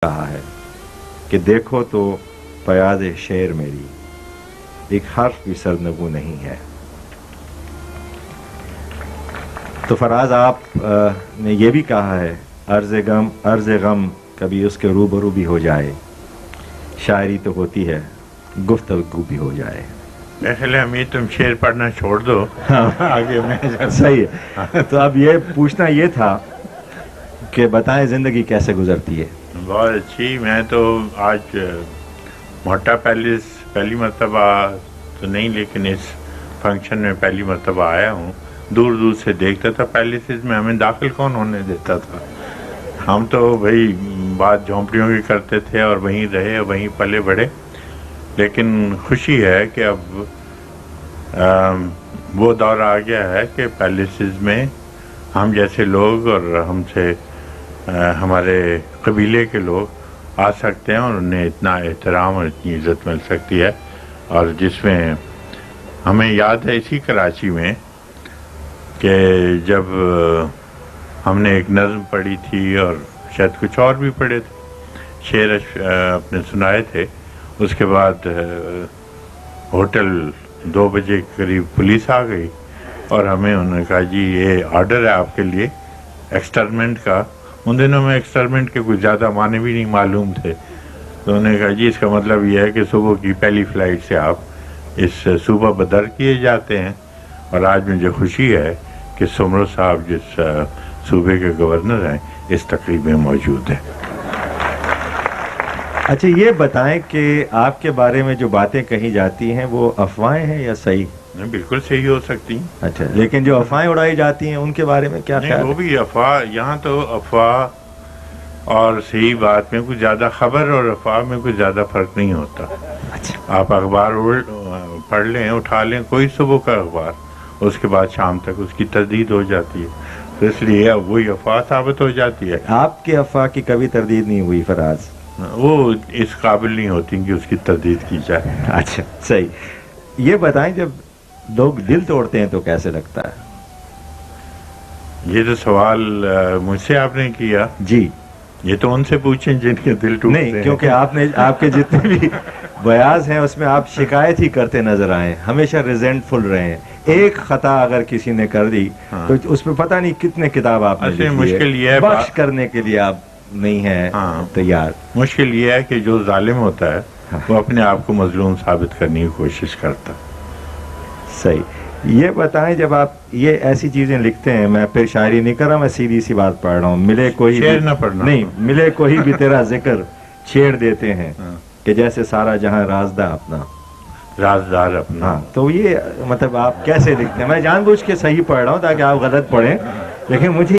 کہا ہے کہ دیکھو تو پیاز شعر میری ایک حرف بھی سرنگو نہیں ہے. تو فراز آپ نے یہ بھی کہا ہے عرض غم کبھی اس کے روبرو بھی ہو جائے, شاعری تو ہوتی ہے گفتگو بھی ہو جائے. پہلے ہمیں تم شعر پڑھنا چھوڑ دو, آگے میں صحیح ہے. تو اب یہ پوچھنا یہ تھا کہ بتائیں زندگی کیسے گزرتی ہے؟ بہت اچھی. میں تو آج موٹا پیلس پہلی مرتبہ تو نہیں, لیکن اس فنکشن میں پہلی مرتبہ آیا ہوں. دور دور سے دیکھتا تھا پیلسز میں, ہمیں داخل کون ہونے دیتا تھا. ہم تو بھائی بات جھونپڑیوں کی کرتے تھے اور وہیں رہے اور وہیں پلے بڑھے. لیکن خوشی ہے کہ اب وہ دور آ گیا ہے کہ پیلسز میں ہم جیسے لوگ اور ہم سے ہمارے قبیلے کے لوگ آ سکتے ہیں اور انہیں اتنا احترام اور اتنی عزت مل سکتی ہے. اور جس میں ہمیں یاد ہے اسی کراچی میں کہ جب ہم نے ایک نظم پڑھی تھی اور شاید کچھ اور بھی پڑھے تھے, شعر اپنے سنائے تھے. اس کے بعد ہوٹل 2 بجے کے قریب پولیس آ گئی اور ہمیں انہوں نے کہا جی یہ آرڈر ہے آپ کے لیے ایکسٹرمنٹ کا. ان دنوں میں ایکسٹرمنٹ کے کچھ زیادہ معنی بھی نہیں معلوم تھے. تو انہوں نے کہا جی اس کا مطلب یہ ہے کہ صبح کی پہلی فلائٹ سے آپ اس صوبہ بدر کیے جاتے ہیں. اور آج مجھے خوشی ہے کہ سمرو صاحب جس صوبے کے گورنر ہیں اس تقریب میں موجود ہیں. اچھا یہ بتائیں کہ آپ کے بارے میں جو باتیں کہی جاتی ہیں وہ افواہیں ہیں یا صحیح؟ بالکل صحیح ہو سکتی ہیں. اچھا, لیکن جو افواہیں اڑائی جاتی ہیں ان کے بارے میں کیا خیال ہے؟ وہ بھی افواہ. یہاں تو افواہ اور صحیح بات میں کچھ زیادہ, خبر اور افواہ میں کچھ زیادہ فرق نہیں ہوتا. آپ اخبار پڑھ لیں, اٹھا لیں کوئی صبح کا اخبار, اس کے بعد شام تک اس کی تردید ہو جاتی ہے. تو اس لیے اب وہی افواہ ثابت ہو جاتی ہے. آپ کے افواہ کی کبھی تردید نہیں ہوئی فراز؟ وہ اس قابل نہیں ہوتی کہ اس کی تردید کی جائے. اچھا صحیح. یہ بتائیں جب لوگ دل توڑتے ہیں تو کیسے لگتا ہے؟ یہ تو سوال مجھ سے آپ نے کیا. جی یہ تو ان سے پوچھیں جن کے دل ٹوٹتے ہیں. نہیں, کیونکہ آپ کے جتنے بھی بیاض ہیں اس میں آپ شکایت ہی کرتے نظر آئے, ہمیشہ ریزنٹ فل رہے ہیں. ایک خطا اگر کسی نے کر دی تو اس پہ پتہ نہیں کتنے کتاب آپ نے لکھی مشکل یہ ہے بخش کرنے کے لیے آپ نہیں ہیں تیار. مشکل یہ ہے کہ جو ظالم ہوتا ہے وہ اپنے آپ کو مظلوم ثابت کرنے کی کوشش کرتا. صحیح. یہ بتائیں جب آپ یہ ایسی چیزیں لکھتے ہیں, میں پھر شاعری نہیں کر رہا, میں سیدھی سی بات پڑھ رہا ہوں, ملے کوئی شعر نہ پڑھنا نہیں, ملے کوئی بھی تیرا ذکر چھیڑ دیتے ہیں کہ جیسے سارا جہاں رازدار اپنا. تو یہ مطلب آپ کیسے لکھتے ہیں؟ میں جان بوجھ کے صحیح پڑھ رہا ہوں تاکہ آپ غلط پڑھیں, لیکن مجھے